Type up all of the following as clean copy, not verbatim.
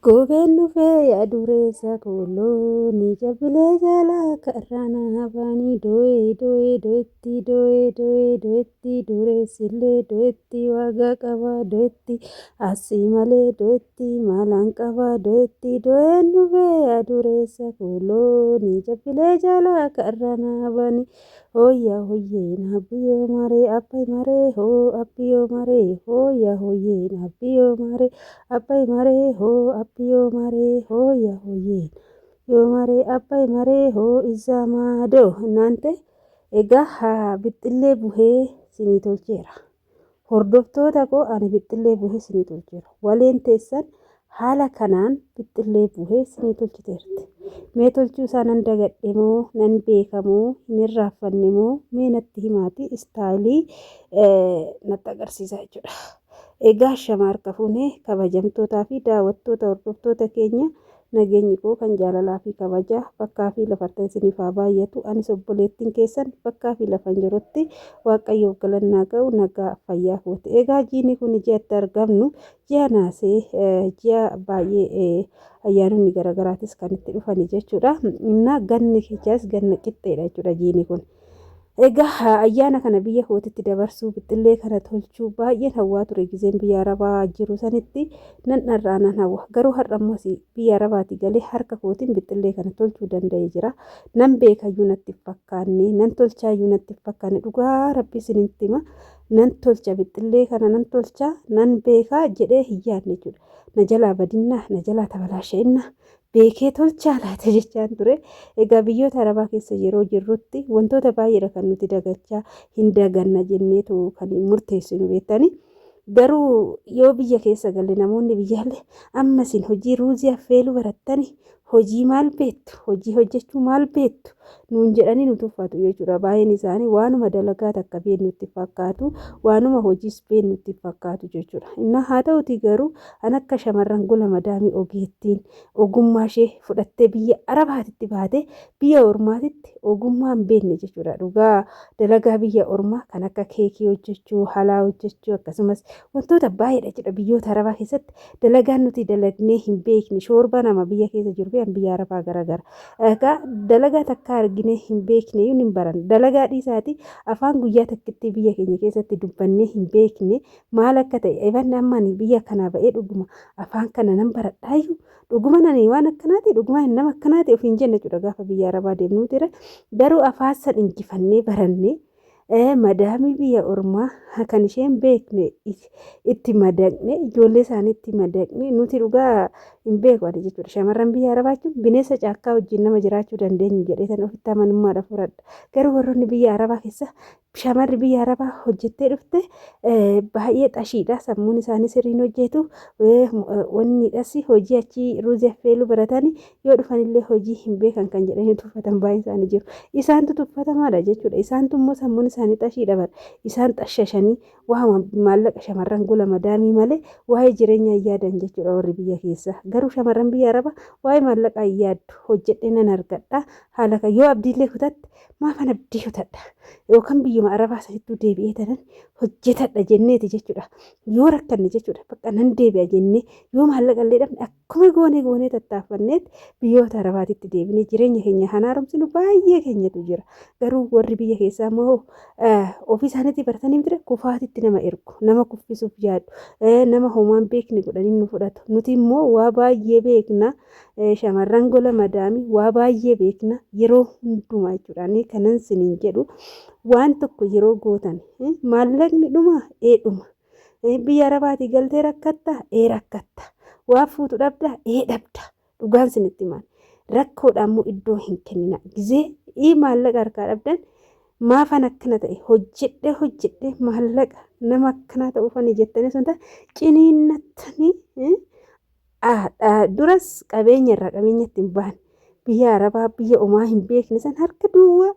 Goobeen dhufee yaadurreessa kooloo ni jabbilee jalaa karrana baanii doo'eetti dureessillee doo'eetti waaqa qabaa doo'eetti asii malee doo'eetti maalaan qabaa doo'eetti doo'een dhufee yaadurreessa kooloo ni jabbilee jalaa karrana baanii hooyyaa hooyyee naabbiyoo maree abbay maree hoo abbiyoo maree hooyyaa hooyyee naabbiyoo maree abbay maree hoo abbiyoo maree hooyyaa hooyyee yoo maree abbay maree hoo isaa maadoo እናንተ egaa bixxillee buhee sinii tolcheera. Hordoftoota koo ani bixxillee buhee sinii tolcheera. Waleen teessan haala kanaan bixxillee buhee sinii tolchiteerti. Mee tolchuu isaa nan dagadhe moo nan beekamoo hin irraanfanne moo mee natti himaati istaayilii natti agarsiisaa jechuudha. Egaa shamarra fuunee kabajamtootaa fi daawwattoota hordoftoota keenya nageenyi koo kan jaalalaa fi kabajaa bakkaa fi lafartan isiniif haa baay'atu. Anis obboleettiin keessan bakkaa fi lafan jirutti waaqayyoof galannaa ga'u nagaa fayyaa koote. Egaa jiini kun ji'atti argamnu ji'a naasee ji'a baay'ee ayyaanonni garaagaraatis kan itti dhufani jechuudha. Inna ganni keessaas ganna qixxeedha jechuudha jiini kun. Egaa ayyaana kana biyya kootitti dabarsuu bixxillee kana tolchuu baay'een hawwaa ture gizeen biyya arabaa jiru sanitti nan dharraa nan hawwa. Garuu har'ammas biyya arabaati galee harka kootiin bixxillee kana tolchuu danda'ee jira. Nan beekayyuu natti fakkaanne nan tolchaayyuu natti fakkaanne dhugaa rabbi isinitti hima nan tolcha bixxillee kana nan tolcha nan beekaa jedhee hin yaadne jechuudha. Na jalaa badinnaa na jalaa tabalaasha'inna beekee tolchaa laata jechaan ture. Egaa biyyoota arabaa keessa yeroo jirrutti wantoota baay'eedha kan nuti dagachaa hin daganna jenneetu kan murteessinu beektanii. Garuu yoo biyya keessa galle namoonni biyyaallee ammasiin hojii ruuzii affeeluu barattanii hojii maal beektu hojii hojjechuu maal beektu nuun jedhanii nu tuffatu jechuudha. Baay'een isaanii waanuma dalagaa takka beeknutti fakkaatu waanuma hojiis beeknutti fakkaatu jechuudha. Inna haa ta'uti garuu an akka shamarran gola madaamii ogeettiin ogummaa ishee fudhattee biyya arabaatitti baatee biyya ormaatitti ogummaa hin beekne jechuudha. Dhugaa dalagaa biyya ormaa kan akka keekii hojjechuu halaa hojjechuu akkasumas wantoota baay'eedha jedha biyyoota arabaa keessatti dalagaan nuti dalagnee hin beekne shoorba nama biyya keessa jiru fi biyya arabaa garagara. Egaa dalagaa takka arginee hin beekne yuun hin baran dalagaa dhiisaati afaan guyyaa takkitti biyya keenya keessatti dubbannee hin beekne maal akka ta'e ebanni ammaan biyya kanaa ba'ee dhuguma afaan kana nan baradhaayyuu dhuguma nani waan akkanaati dhuguma nama akkanaati ofiin jenne jechuudha. Gaafa biyya arabaa deemnuu ture garuu afaan san injifannee barannee madaamii biyya ormaa kan isheen beekne itti madaqne ijoollee isaanii itti madaqne nuti dhugaa hin beekan jechuudha. Shamarran biyya arabaa jechuun bineensa caakkaa wajjin nama jiraachuu dandeenyu jedheetan ofitti amanummaadha fudhadha. Garuu warroonni biyya arabaa keessa shamarri biyya arabaa hojjettee dhufte baay'ee xashiidha. Sammuun isaanii sirriin hojjetu wanni dhasi hojii achii ruuzii affeeluu baratanii yoo dhufanillee hojii hin beekan kan jedhanii tuffatan baay'een isaanii jiru. Isaantu tuffatamaadha jechuudha. Isaantu immoo sammuun isaanii xashiidha bara. Isaan xashashanii waama maallaqa shamarran gola madaamii malee waa'ee jireenyaa hin yaadan jechuudha warri biyya keessa. Garuu shamarran biyya arabaa waa'ee maallaqaa hin yaaddu hojjedhee nan argadha. Haala kan yoo abdiillee kutatte maafan abdii kutadha yookaan biyyuma arabaa sanittuu deebi'ee tanan hojjetadha jenneeti jechuudha. Yoo rakkanne jechuudha bakka nan deebi'a jennee yoo maallaqa illee dhabne akkuma goonee tattaaffanneet biyyoota arabaatitti deebinee jireenya keenya kan haaromsinu baay'ee keenyatu jira. Garuu warri biyya keessaa immoo ofii isaaniitti baratanii miti kufaatitti nama ergu nama kuffisuuf yaadu nama homaan beekne godhanii nu fudhatu. Nuti immoo waa baay'ee beekna shamarran gola madaamii waa baay'ee beekna yeroo hundumaa jechuudha. Kanan siniin jedhu waan tokko yeroo gootan maallaqni dhuma dhuma biyya arabaatii galtee rakkatta rakkatta waa fuutu dhabda dhabda dhugaan sinitti himan rakkoodhaan immoo iddoo hin kennina gizee maallaqa harkaa dhabdan maafan akkana ta'e hojjedhe maallaqa nama akkana ta'uufani jettanii sun ciniinnattanii duras qabeenya irraa qabeenyatti hin baan biyya arabaa biyya omaa hin beekne san harka duwwaa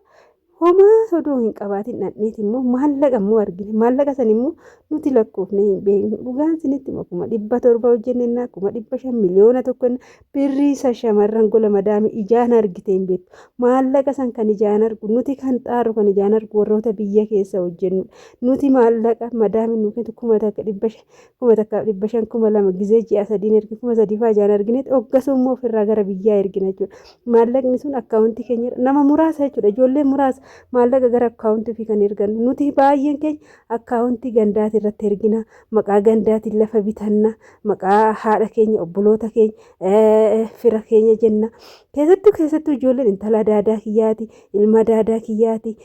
homaa odoo hin qabaatin dhandheeti immoo maallaqa immoo argine maallaqa san immoo nuti lakkoofne hin beeknu dhugaan isinitti hima 700 hojjennaa 500 miliyoona tokko birrii isa shamarran gola madaamii ijaan argite hin beektu maallaqa san kan ijaan argu nuti kan xaaru kan ijaan argu warroota biyya keessa hojjennu nuti maallaqa madaamii nu kennitu 1,500 2,000 gizee ji'a 3 ergi 3,000 ijaan argine hoggasummoo ofirraa gara biyyaa ergina jechuudha maallaqni sun akkaawuntii keenya nama muraasa jechuudha ijoollee muraasa maallaqa gara akkaawuntii fi kan ergannu nuti baay'een keenya akkaawuntii gandaati irratti ergina maqaa gandaatiin lafa bitanna maqaa haadha keenya obboloota keenya fira keenya jenna keessattuu ijoolleen intala daadaa kiyyaati ilma daadaa kiyyaati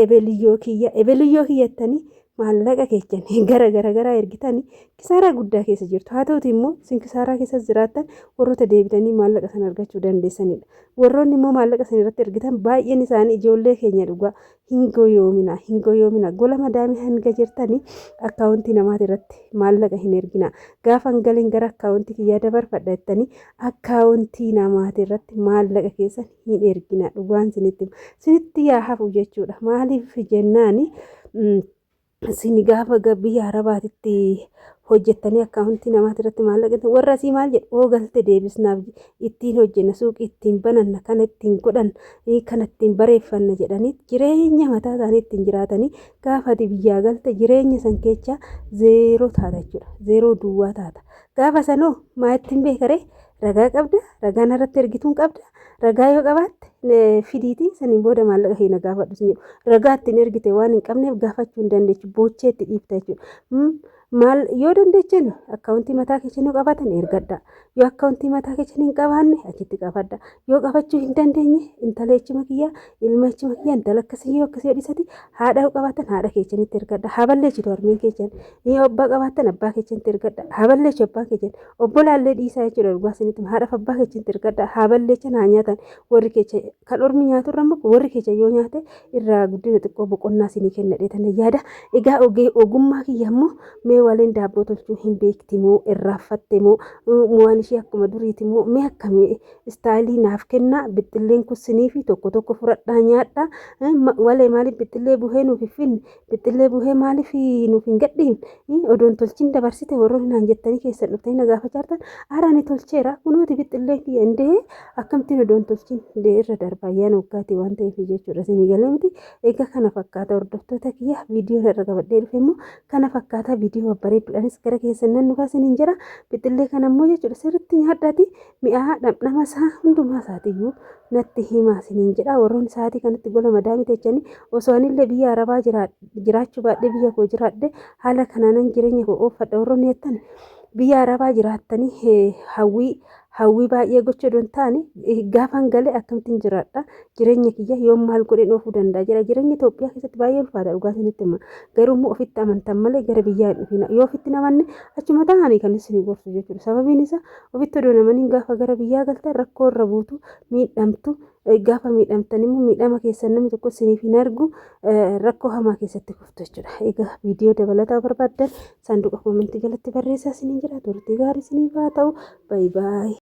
ebeliyyoo kiyyattanii maallaqa keechanii gara ergitanii kisaaraa guddaa keessa jirtu haa ta'uti immoo isin kisaaraa keessa jiraattan warroota deebitanii maallaqa sana argachuu dandeessanidha warroonni immoo maallaqa sana irratti ergitan baay'een isaanii ijoollee keenya dhugaa hin goyoomina gola madaamii hanga jirtanii akkaawuntii namaati irratti maallaqa hin ergina gaafa hangaliin gara akkaawuntii kiyyaa dabarfadha jettanii akkaawuntii namaati irratti maallaqa keessan hin ergina dhugaan sinitti yaa hafu jechuudha maaliif jennaani sini gaafa biyya arabaatitti hojjettanii akkaawuntii namaati irratti maallaqa warra asii maal jedhu galte deebisnaaf ittiin hojjenna suuqii ittiin bananna kana ittiin godhan kana ittiin bareeffanna jedhanii jireenya mataa isaanii ittiin jiraatanii gaafa biyyaa galte jireenya san keessa zeeroo taata jechuudha zeeroo duwwaa taata gaafa sanoo maa ittiin beekare ragaa qabda ragaan irratti ergituun qabda ragaa yoo qabaatte fidiitii saniin booda maallaqa hin gaafadhu sin jedhu ragaa ittiin ergite waan hin qabneef gaafachuu hin dandeechu boochee itti dhiifta jechuudha maal yoo dandeechen akkaawuntii mataa keessanii qabatan ergadha yoo akkaawuntii mataa keessanii hin qabaanne achitti qabadha yoo qabachuu hin dandeenye intala echima kiyyaa ilma echima kiyyaa intala akkasii dhisati haadha qabatan haadha keessanitti ergadha haballeechitu harmeen keessan yoo abbaa qabatan abbaa keessanitti ergadha haballeechi abbaa keessan obbolaallee dhiisaa jechuudha dhugaa isinitti haadhaaf abbaa keessanitti ergadha haballeecha naa nyaatan warri keessa kan ormi nyaaturra immoo warri keessa yoo nyaate irraa guddina xiqqoo boqonnaa isinii kenna dheetan yaada egaa ogummaa kiyya immoo mee waliin daabboo tolchuu hin beekti moo irraaffatte moo waan ishee akkuma duriiti moo mee akkamii istaayilii naaf kenna bixxilleen kussinii fi tokko fudhadhaa nyaadha walee maaliif bixxillee buhee nuuf finne bixxillee buhee maaliif nuuf hin gadhiin odoon tolchiin dabarsite warroon naan jettanii keessan dhuftanii na gaafa jaartan aaraani tolcheera kunuuti bixxillee kiyya indee akkamtiin odoon tolchiin indee irra darba ayyaana waggaati waan ta'eef jechuudha isinii galee miti egaa kana fakkaata hordoftoota kiyya viidiyoo irra qabadhee dhufe immoo kana fakkaata viidiyoo bareedduudhaanis gara keessan nan dhufaa isiniin jira bixxillee kana immoo jechuudha sirriitti nyaadhaati mi'aa dhamdhama isaa hundumaa isaatiiyyuu natti himaa isiniin jedha warroon isaatii kanatti gola madaamii techanii osoo anillee biyya arabaa jiraachuu baadhee biyya koo jiraadhe haala kanaanan jireenya koo oofadha warroonni jettan biyya arabaa jiraattanii hawwii baay'ee gocha doon taane gaafan galee akkamittiin jiraadha jireenya kiyya yoo maal godheen oofuu danda'a jira jireenya Itoophiyaa keessatti baay'ee ulfaata dhugaa isinitti hima garuu immoo ofitti amantan malee gara biyyaa hin dhufina yoo ofitti namanne achuma ta'anii kan isin gorsu jechuudha sababiin isaa ofitti odoo namanii gaafa gara biyyaa galtan rakkoo irra buutu miidhamtu gaafa miidhamtan immoo miidhama keessan namni tokko isiniif hin argu rakkoo hamaa keessatti kuftu jechuudha egaa viidiyoo dabalataa barbaaddan saanduqa koomentii jalatti barreessaa isiniin jira turtii gaarii isiniif haa ta'u baay'ee.